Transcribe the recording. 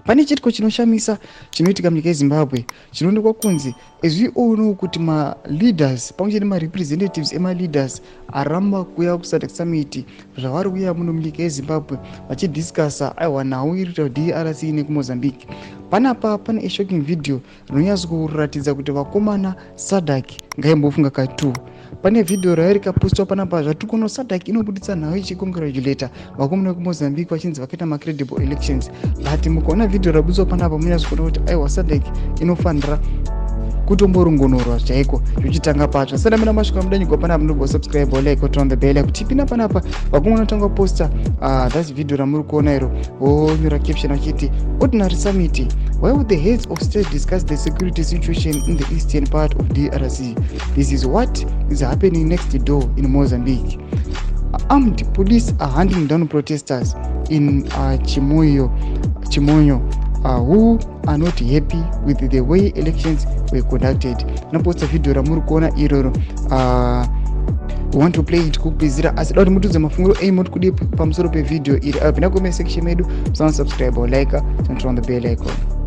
Pane chitiko chinoshamisa chinoitika munyika yeZimbabwe chinoonekwa kunzi as we all know kuti ma-leaders pamwe ma-representatives ema-leaders aramba kuuya kuSADC summit zvavari kuuya muno munyika yeZimbabwe vachidhiskasa aiwa nhau iri kuita DRC nekuMozambique. Panapa pane a shocking video rinonyatsa kuratidza kuti vakomana SADC ngaimbofunga katu. Pane video rayo rikapostwa panapa zvatukono SADC inobuditsa nhau ichicongratulata vakomana vekuMozambique vachinzi vakaita ma-credible elections, but mukaona video rabudzwa panapa munyatsa kuona kuti aiwa SADC inofanira kutomborongonorwa chaiko zvichitanga pacho. Saka mina masvika mudanyigwa panapa munobva subscribe like turn on the bell kuti pina panapa vakomana tanga posta that's video ramuri kuona iro vonyora caption vachiti ordinary summit, why would the heads of state discuss the security situation in the eastern part of DRC? This is what is happening next door in Mozambique. Armed police are hunting down protesters in Chimoio, who are not happy with the way elections were conducted. Naposta video ramuri kuona iroro we want to play it kupizira asi dati mutudze mafunguro eimoti kudi pamusoro pevideo iri. Pinda comment section medu, subscribe or like and turn on the bell icon.